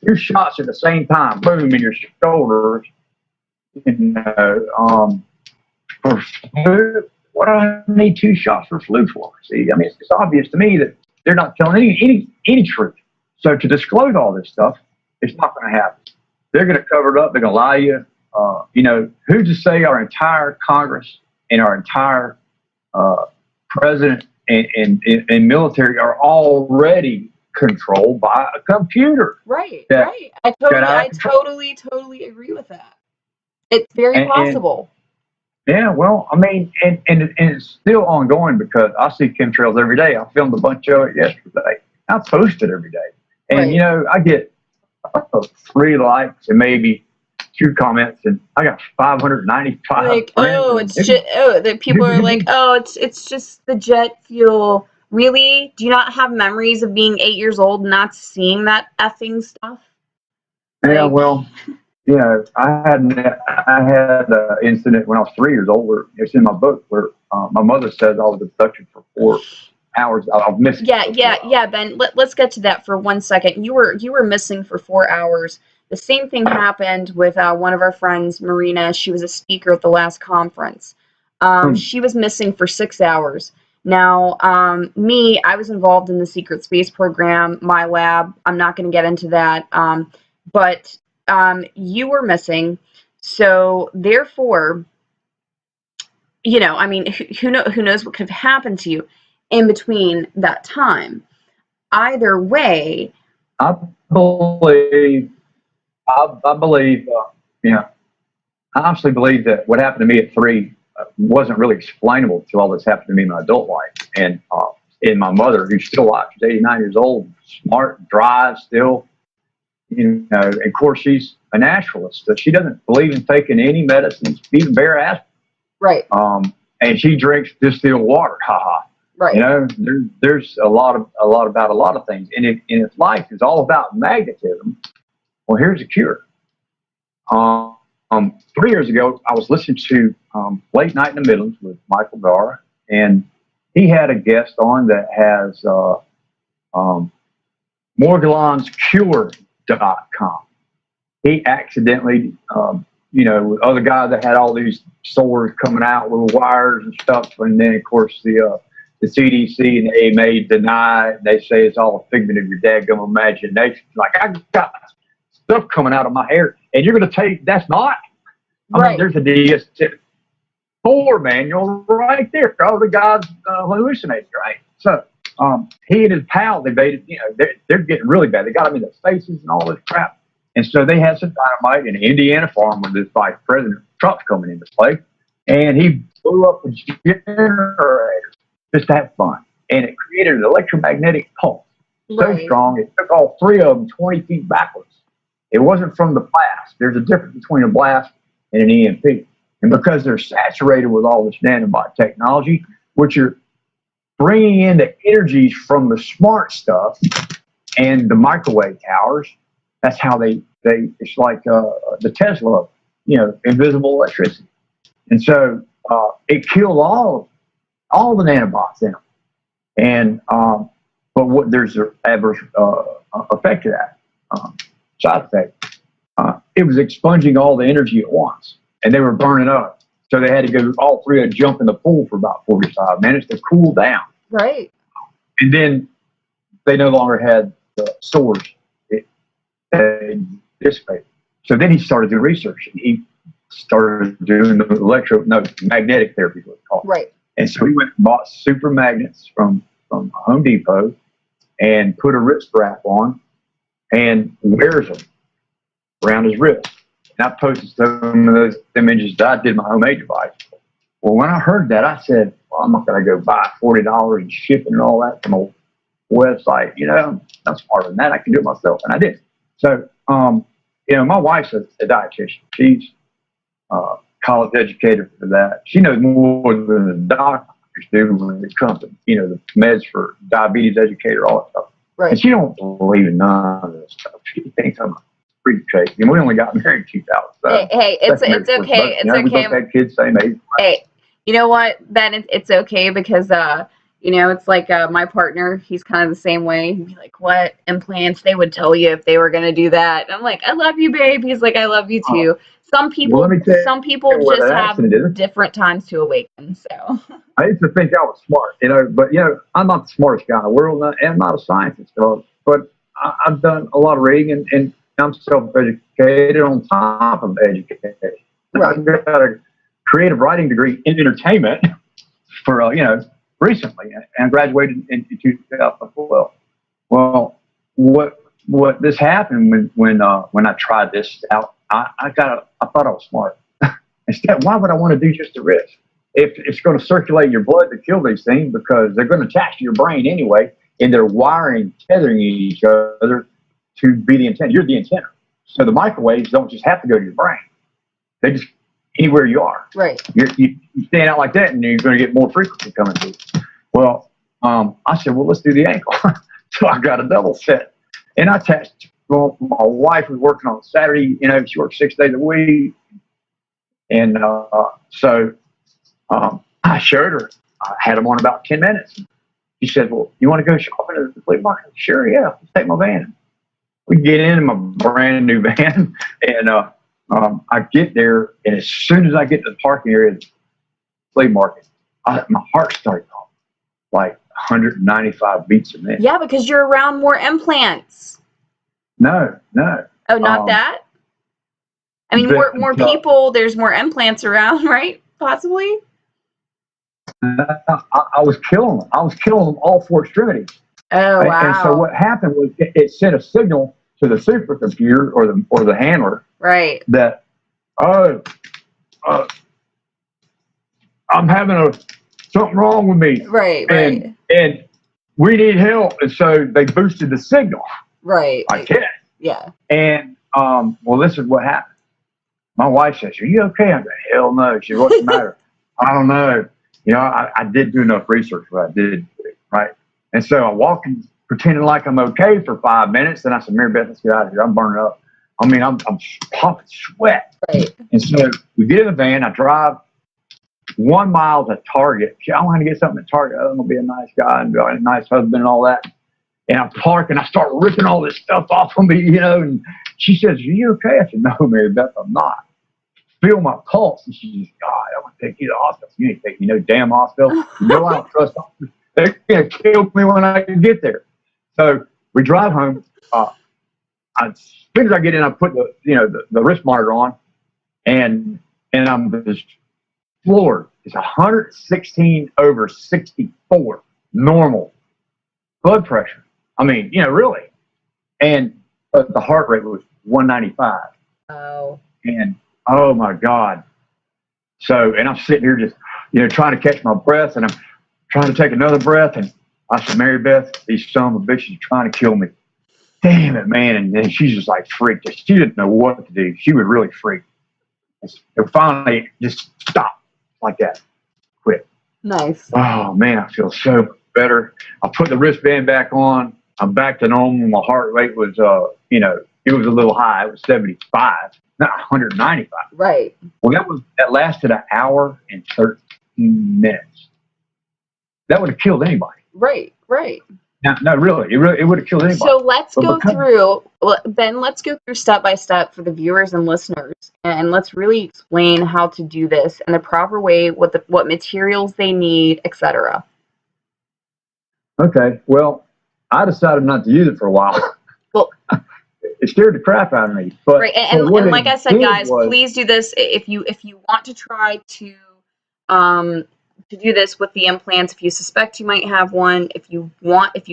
Speaker 2: 2 shots at the same time, boom, in your shoulders. For flu, what do I need 2 shots for flu for? See, I mean, it's obvious to me that they're not telling any truth. So to disclose all this stuff, it's not going to happen. They're going to cover it up. They're going to lie to you. you know, who's to say our entire Congress and our entire president and military are already controlled by a computer?
Speaker 1: Right. I totally agree with that. It's very possible.
Speaker 2: Yeah, well, I mean, and it's still ongoing because I see chemtrails every day. I filmed a bunch of it yesterday. I post it every day. And, you know, I get 3 likes and maybe 2 comments, and I got 595
Speaker 1: like,
Speaker 2: friends.
Speaker 1: oh, it's just, the people are like, oh, it's just the jet fuel. Really? Do you not have memories of being 8 years old and not seeing that effing stuff?
Speaker 2: Yeah, well, you know, I had an incident when I was 3 years old where it's in my book where my mother says I was abducted for 4 hours. I've missed.
Speaker 1: Yeah, Ben. Let's get to that for 1 second. You were missing for 4 hours. The same thing happened with one of our friends, Marina. She was a speaker at the last conference. She was missing for 6 hours. Now, I was involved in the secret space program, my lab. I'm not going to get into that. But you were missing. So therefore, you know, I mean, who knows what could have happened to you in between that time. Either way,
Speaker 2: I believe, I honestly believe that what happened to me at 3 wasn't really explainable until all this happened to me in my adult life. And my mother, who's still alive, she's 89 years old, smart, drives still, you know, and of course she's a naturalist. So she doesn't believe in taking any medicines, even bare aspirin.
Speaker 1: Right.
Speaker 2: And she drinks distilled water. Haha.
Speaker 1: Right.
Speaker 2: You know, there's a lot about a lot of things. And if life is all about magnetism, well, here's a cure. 3 years ago, I was listening to Late Night in the Midlands with Michael Garra, and he had a guest on that has Morgulanscure.com. He accidentally, you know, with other guys that had all these sores coming out with wires and stuff, and then of course the CDC and the AMA deny it. They say it's all a figment of your dadgum imagination. Like, I got stuff coming out of my hair, and you're going to take that's not. I mean, there's a DS4 manual right there. All the guys hallucinating, right? So he and his pal debated. You know, they're getting really bad. They got them in their faces and all this crap. And so they had some dynamite in an Indiana farm where this vice president Trump's coming into play, and he blew up a generator just to have fun, and it created an electromagnetic pulse so strong it took all 3 of them 20 feet backwards. It wasn't from the blast. There's a difference between a blast and an EMP, and because they're saturated with all this nanobot technology, which are bringing in the energies from the smart stuff and the microwave towers. That's how they it's like the Tesla, you know, invisible electricity. And so it killed all the nanobots in them. And but what there's an adverse effect to that side effect. It was expunging all the energy at once, and they were burning up. So they had to go, all 3 would jump in the pool for about 45 minutes to cool down.
Speaker 1: Right.
Speaker 2: And then they no longer had the sores. They dissipated. So then he started doing research, and he started doing the magnetic therapy, what it's called.
Speaker 1: Right.
Speaker 2: And so he went and bought super magnets from Home Depot and put a wrist strap on and wears them around his wrist. And I posted some of those images that I did my homemade device. Well, when I heard that, I said, well, I'm not going to go buy $40 and shipping and all that from a website. You know, I'm smarter than that. I can do it myself. And I did. So, you know, my wife's a dietitian. She's college educated for that. She knows more than the doctors do when it comes to, you know, the meds for diabetes educator, all that stuff.
Speaker 1: Right.
Speaker 2: And she don't believe in none of this stuff. She thinks I'm pretty crazy. And we only got married in 2000. So
Speaker 1: hey, it's okay. It's okay.
Speaker 2: We both had kids same age.
Speaker 1: Hey, you know what, Ben? It's okay because you know, it's like my partner, he's kind of the same way. He'd be like, what implants? They would tell you if they were going to do that. And I'm like, I love you, babe. He's like, I love you too. Some people just have different times to awaken. So
Speaker 2: I used to think I was smart, you know, but, you know, I'm not the smartest guy in the world, and I'm not a scientist, but I've done a lot of reading, and I'm self-educated on top of education.
Speaker 1: Right.
Speaker 2: I've got a creative writing degree in entertainment for, recently, and I graduated in 2012. Well, what this happened when I tried this out, I thought I was smart. Instead, why would I want to do just the risk? If it's going to circulate your blood to kill these things, because they're going to attach to your brain anyway, and they're tethering each other to be the antenna. You're the antenna. So the microwaves don't just have to go to your brain. They just, anywhere you are.
Speaker 1: Right.
Speaker 2: You stand out like that, and you're going to get more frequency coming through. Well, I said, well, let's do the ankle. So I got a double set. And I attached, well, my wife was working on Saturday, she worked 6 days a week. And so I showed her. I had them on about 10 minutes. She said, well, you want to go shopping at the flea market? Sure, yeah. Let's take my van. We get in my brand new van, and I get there, and as soon as I get to the parking area of the flea market, my heart started going like 195 beats a minute.
Speaker 1: Yeah, because you're around more implants.
Speaker 2: No.
Speaker 1: Oh, not that? I mean, more people, there's more implants around, right? Possibly?
Speaker 2: I was killing them. I was killing them all 4 extremities.
Speaker 1: Oh, wow.
Speaker 2: And so what happened was it sent a signal to the supercomputer or the handler.
Speaker 1: Right.
Speaker 2: That, I'm having something wrong with me.
Speaker 1: Right.
Speaker 2: And we need help. And so they boosted the signal.
Speaker 1: Right.
Speaker 2: I guess.
Speaker 1: Yeah.
Speaker 2: And, well, this is what happened. My wife says, are you okay? I'm going, hell no. She said, what's the matter? I don't know. I did do enough research what I did, right? And so I walk in, pretending like I'm okay for 5 minutes. Then I said, Mary Beth, let's get out of here. I'm burning up. I mean, I'm popping sweat.
Speaker 1: Right.
Speaker 2: And so we get in the van. I drive 1 mile to Target. I want to get something at Target. I'm going to be a nice guy and be a nice husband and all that. And I park and I start ripping all this stuff off of me, and she says, are you okay? I said, no, Mary Beth, I'm not. Feel my pulse. And she says, God, I want to take you to the hospital. You ain't taking no damn hospital. I don't trust hospitals. They're going to kill me when I get there. So we drive home. As soon as I get in, I put the wrist monitor on, and I'm just floored. It's 116/64 normal blood pressure. I mean, really. And the heart rate was 195.
Speaker 1: Oh.
Speaker 2: And oh my God. So, and I'm sitting here just, trying to catch my breath, and I'm trying to take another breath. And I said, Mary Beth, these son of a bitches are trying to kill me. Damn it, man. And then she's just like freaked. She didn't know what to do. She was really freaked. And finally just stopped like that. Quit.
Speaker 1: Nice.
Speaker 2: Oh man, I feel so much better. I put the wristband back on. I'm back to normal. My heart rate was, it was a little high. It was 75, not 195.
Speaker 1: Right.
Speaker 2: Well, that lasted an hour and 13 minutes. That would have killed anybody.
Speaker 1: Right.
Speaker 2: No, really, it would have killed anybody.
Speaker 1: So let's go through step by step for the viewers and listeners, and let's really explain how to do this in the proper way, what materials they need, etc.
Speaker 2: Okay, well, I decided not to use it for a while.
Speaker 1: Well,
Speaker 2: it scared the crap out of me. But
Speaker 1: right, and like I said, guys, please do this if you want to try to do this with the implants. If you suspect you might have one, if you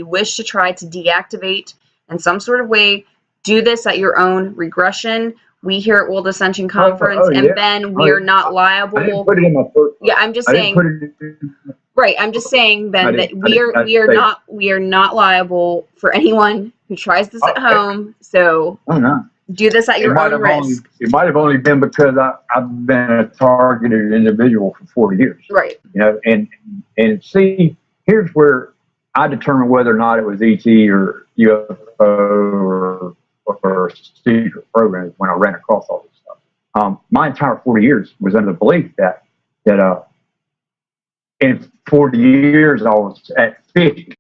Speaker 1: wish to try to deactivate in some sort of way, do this at your own regression. We here at World Ascension Conference, and Ben, we are not liable.
Speaker 2: I didn't put it in my first.
Speaker 1: Yeah, I'm just saying. Right, I'm just saying, Ben, that we are not liable for anyone who tries this at home. So do this at your own risk.
Speaker 2: It might have only been because I've been a targeted individual for 40 years.
Speaker 1: Right.
Speaker 2: And see, here's where I determine whether or not it was ET or UFO or secret programs when I ran across all this stuff. My entire 40 years was under the belief that in 40 years I was at 50.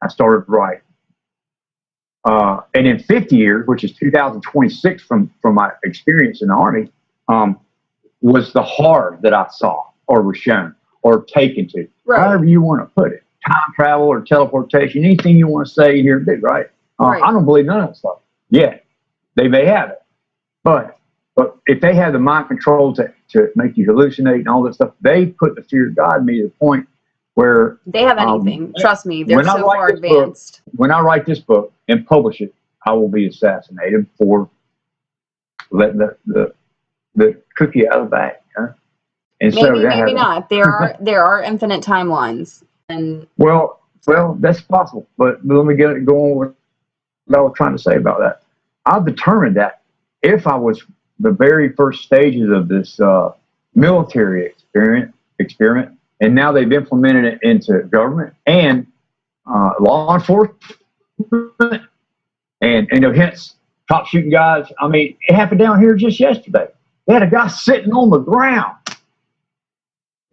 Speaker 2: I started writing. And in 50 years, which is 2026 from my experience in the Army, was the horror that I saw or was shown or taken to. Right. However you want to put it. Time travel or teleportation, anything you want to say here, big, right? I don't believe none of that stuff yet. they may have it. But if they have the mind control to make you hallucinate and all this stuff, they put the fear of God in me to the point where
Speaker 1: They have anything. Trust me, they're
Speaker 2: when I
Speaker 1: so
Speaker 2: write
Speaker 1: far
Speaker 2: this book-
Speaker 1: advanced.
Speaker 2: when I write this book and publish it, I will be assassinated for letting the cookie out of the bag. Huh? And
Speaker 1: Maybe,
Speaker 2: that
Speaker 1: maybe
Speaker 2: has-
Speaker 1: not. There are infinite timelines, and
Speaker 2: Well, that's possible. But let me go on with what I was trying to say about that. I've determined that if I was the very first stages of this military experiment, and now they've implemented it into government and law enforcement, and hence top shooting guys. I mean, it happened down here just yesterday. They had a guy sitting on the ground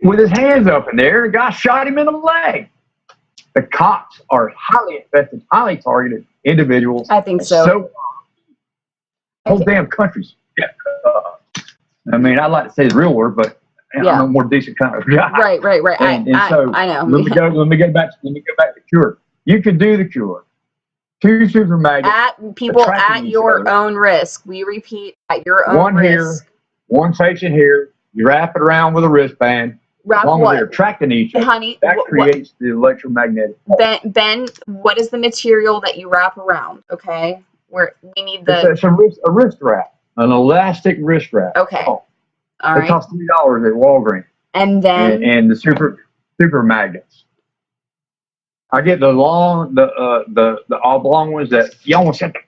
Speaker 2: with his hands up in there. A guy shot him in the leg. The cops are highly infested, highly targeted individuals.
Speaker 1: I think so.
Speaker 2: Whole damn countries. Yeah. I mean, I like to say the real word, but I'm a more decent kind of guy.
Speaker 1: Right.
Speaker 2: And so
Speaker 1: I know.
Speaker 2: Let me go back to the cure. You can do the cure. 2 super magnets.
Speaker 1: At your own risk. We repeat, at your own risk.
Speaker 2: One patient here. You wrap it around with a wristband.
Speaker 1: Wrap
Speaker 2: as long
Speaker 1: what?
Speaker 2: as they're attracting each other,
Speaker 1: Honey,
Speaker 2: that creates the electromagnetic.
Speaker 1: Ben, what is the material that you wrap around? Okay, we need the.
Speaker 2: It's a wrist wrap, an elastic wrist wrap.
Speaker 1: Okay, all right.
Speaker 2: It costs $3 at Walgreens.
Speaker 1: And then
Speaker 2: and the super magnets. I get the oblong ones that you almost have to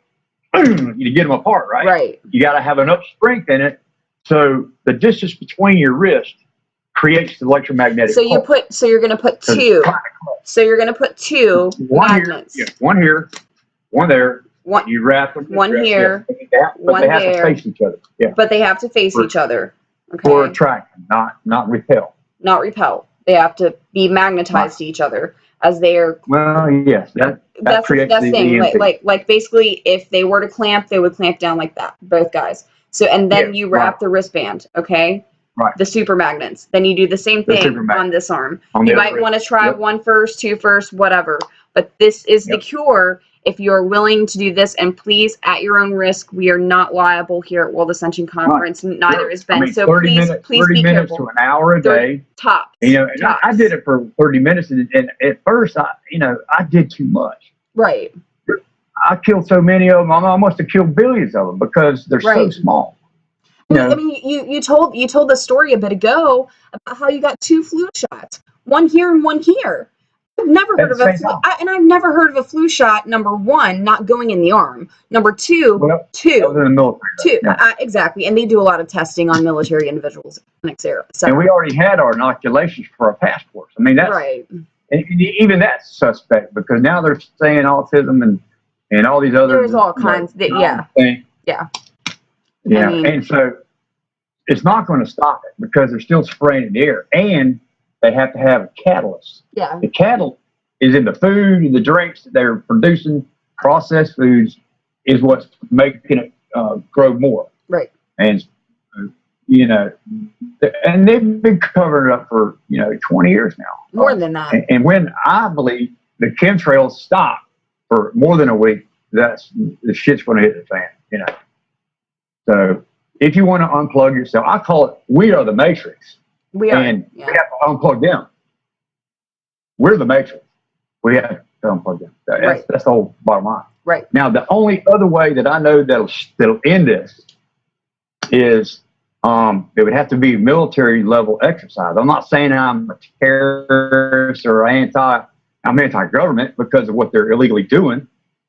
Speaker 2: you get them apart, right?
Speaker 1: Right.
Speaker 2: You got to have enough strength in it, so the distance between your wrist creates the electromagnetic.
Speaker 1: So you're going to put two. So you're going to put two magnets.
Speaker 2: One here, one there.
Speaker 1: One.
Speaker 2: You wrap them.
Speaker 1: One here.
Speaker 2: But they have to face each other. Yeah.
Speaker 1: But they have to face each other. Okay.
Speaker 2: For attraction, not repel.
Speaker 1: Not repel. They have to be magnetized to each other as they are.
Speaker 2: Well, yes, that creates
Speaker 1: that's the thing.
Speaker 2: EMP.
Speaker 1: Like basically, if they were to clamp, they would clamp down like that, both guys. So and then you wrap the wristband. Okay.
Speaker 2: Right.
Speaker 1: The super magnets. Then you do the same thing on this arm. You might want to try one first, two first, whatever. But this is the cure if you're willing to do this. And please, at your own risk, we are not liable here at World Ascension Conference. Right. Neither is Ben. So please be careful.
Speaker 2: To an hour a day.
Speaker 1: Tops.
Speaker 2: I did it for 30 minutes, and at first, I did too much.
Speaker 1: Right.
Speaker 2: I killed so many of them. I must have killed billions of them because they're so small.
Speaker 1: I mean, you told the story a bit ago about how you got 2 flu shots, one here and one here. I've never heard of a flu, and I've never heard of a flu shot. Number 1, not going in the arm. Number 2,
Speaker 2: two. In the military.
Speaker 1: Exactly, and they do a lot of testing on military individuals.
Speaker 2: And we already had our inoculations for our passports. I mean, that's right. And even that's suspect because now they're saying autism and all these other.
Speaker 1: There's all kinds. Yeah.
Speaker 2: Yeah, and so it's not going to stop it because they're still spraying in the air, and they have to have a catalyst.
Speaker 1: Yeah.
Speaker 2: The catalyst is in the food and the drinks that they're producing. Processed foods is what's making it grow more.
Speaker 1: Right.
Speaker 2: And and they've been covering it up for 20 years now.
Speaker 1: More than that.
Speaker 2: And when I believe the chemtrails stop for more than a week, the shit's going to hit the fan. So if you want to unplug yourself, I call it, we are the Matrix. We are. And we have to unplug them. We're the Matrix. We have to unplug them. That's the whole bottom line.
Speaker 1: Right.
Speaker 2: Now, the only other way that I know that'll end this is it would have to be military level exercise. I'm not saying I'm a terrorist or I'm anti-government because of what they're illegally doing.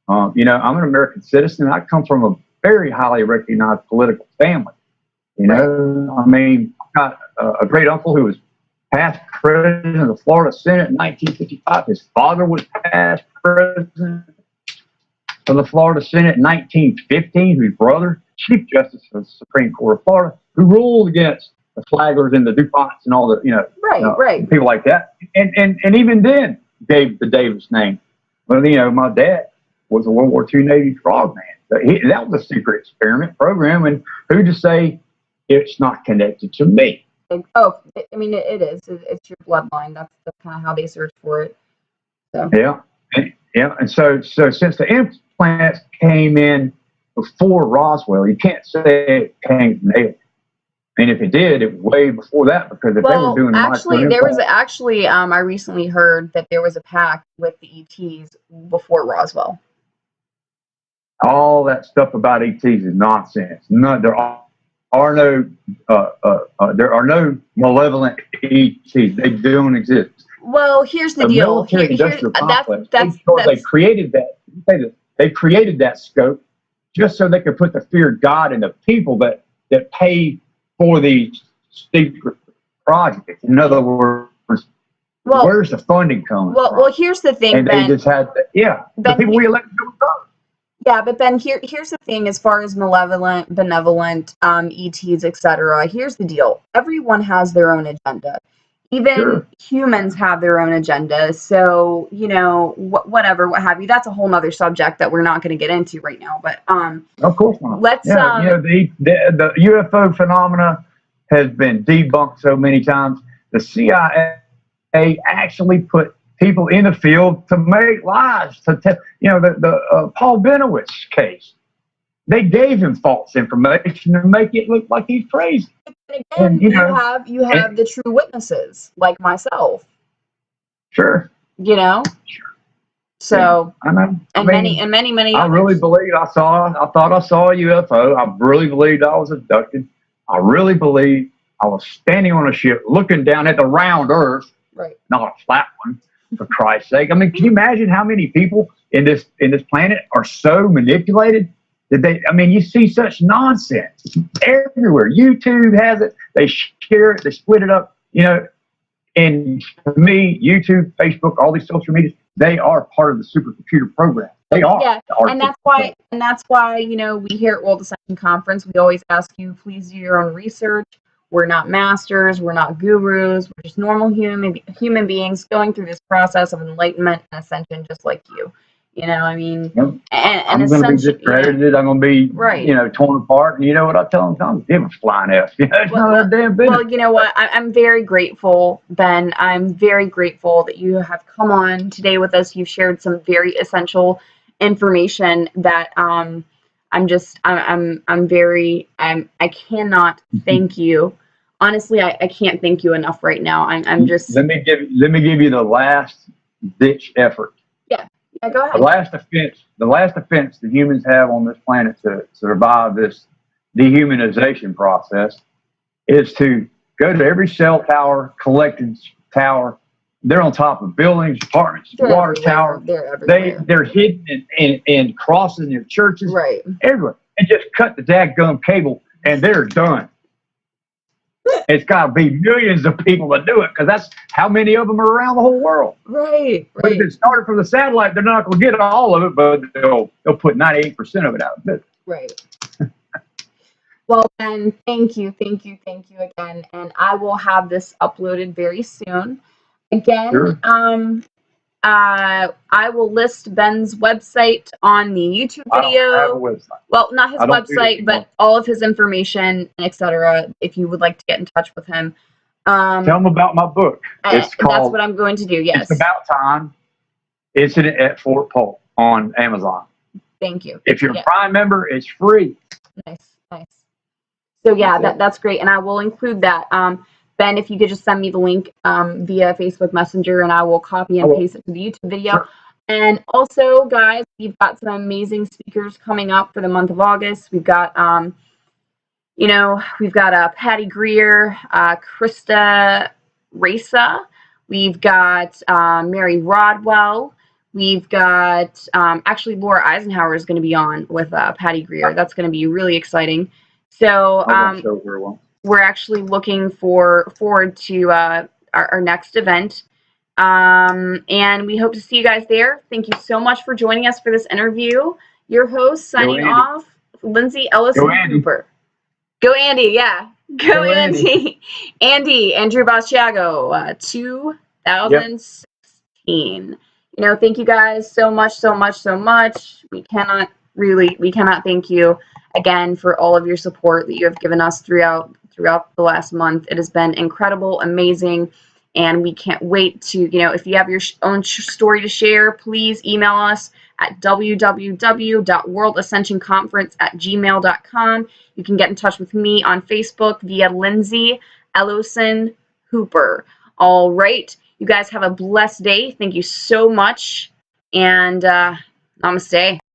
Speaker 2: I'm an American citizen. I come from a very highly recognized political family. I mean, I've got a great uncle who was past president of the Florida Senate in 1955. His father was past president of the Florida Senate in 1915. His brother, Chief Justice of the Supreme Court of Florida, who ruled against the Flaglers and the DuPonts and all the people like that. And even then gave the Davis name. Well, my dad was a World War II Navy frogman. That was a secret experiment program, and who to say it's not connected to me?
Speaker 1: Oh, I mean, it is. It's your bloodline. That's kind of how they search for it. So.
Speaker 2: Yeah, and so since the implants came in before Roswell. You can't say it came from aliens. And if it did, it was way before that, because if they were doing
Speaker 1: actually, I recently heard that there was a pact with the ETs before Roswell.
Speaker 2: All that stuff about ETs is nonsense. There are no malevolent ETs. They don't exist.
Speaker 1: Well, here's the deal.
Speaker 2: Military-industrial complex. They created that. They created that scope just so they could put the fear of God in the people that pay for these secret projects. In other words, where's the funding coming from?
Speaker 1: Well, here's the thing,
Speaker 2: and
Speaker 1: Ben.
Speaker 2: They just had the people we elected.
Speaker 1: Yeah, but Ben, here's the thing. As far as malevolent, benevolent, ETs, etc. Here's the deal. Everyone has their own agenda. Even humans have their own agenda. So, whatever, what have you. That's a whole nother subject that we're not going to get into right now. But
Speaker 2: of course not.
Speaker 1: Let's
Speaker 2: the UFO phenomena has been debunked so many times. The CIA actually put people in the field to make lies. To tell, the Paul Benowitz case. They gave him false information to make it look like he's crazy.
Speaker 1: And you have the true witnesses like myself.
Speaker 2: Sure.
Speaker 1: Sure. So
Speaker 2: I know.
Speaker 1: Many
Speaker 2: I
Speaker 1: others.
Speaker 2: really believe I thought I saw a UFO. I really believed I was abducted. I really believed I was standing on a ship looking down at the round Earth,
Speaker 1: right? Not
Speaker 2: a flat one, for Christ's sake. I mean, can you imagine how many people in this planet are so manipulated? You see such nonsense everywhere. YouTube has it. They share it. They split it up. And to me, YouTube, Facebook, all these social medias, they are part of the supercomputer program. They are.
Speaker 1: Yeah, and that's why we here at World Ascension Conference, we always ask you, please do your own research. We're not masters. We're not gurus. We're just normal human beings going through this process of enlightenment and ascension, just like you. And
Speaker 2: I'm going to be discredited. I'm going to be, torn apart. And you know what I tell them? I'm giving a flying F. It's not a damn business.
Speaker 1: Well, you know what? I'm very grateful, Ben. I'm very grateful that you have come on today with us. You've shared some very essential information that I cannot thank you. Honestly, I can't thank you enough right now. I'm just.
Speaker 2: Let me give you the last ditch effort.
Speaker 1: Yeah, go ahead.
Speaker 2: The last defense the humans have on this planet to survive this dehumanization process is to go to every cell tower, collected tower. They're on top of buildings, apartments, water towers. They're hidden in crosses near churches,
Speaker 1: right?
Speaker 2: Everywhere, and just cut the dadgum cable, and they're done. It's got to be millions of people that do it, because that's how many of them are around the whole world.
Speaker 1: Right.
Speaker 2: But if it started from the satellite, they're not going to get all of it, but they'll put 98% of it out.
Speaker 1: Right. Well, Ben, thank you again, and I will have this uploaded very soon. Again, sure. I will list Ben's website on the YouTube video.
Speaker 2: I don't have a website.
Speaker 1: Well, not his website, but all of his information, etc. If you would like to get in touch with him.
Speaker 2: Tell him about my book.
Speaker 1: That's what I'm going to do, yes.
Speaker 2: It's About Time. Incident at Fort Polk on Amazon.
Speaker 1: Thank you.
Speaker 2: If you're a Prime member, it's free.
Speaker 1: Nice. So yeah, that's great. And I will include that. Ben, if you could just send me the link via Facebook Messenger, and I will copy and paste it to the YouTube video. Sure. And also, guys, we've got some amazing speakers coming up for the month of August. We've got, Patty Greer, Krista Reza. We've got Mary Rodwell. We've got, actually, Laura Eisenhower is going to be on with Patty Greer. That's going to be really exciting. So, we're actually looking forward to our next event. And we hope to see you guys there. Thank you so much for joining us for this interview. Your host, signing off, Lindsey Elocin Hooper. Go Andy, yeah. Go Andy. Andrew Basiago, 2016. Thank you guys so much. We cannot thank you again for all of your support that you have given us throughout the last month. It has been incredible, amazing, and we can't wait to, if you have your own story to share, please email us at www.worldascensionconference@gmail.com. You can get in touch with me on Facebook via Lindsey Elocin Hooper. All right. You guys have a blessed day. Thank you so much. And namaste.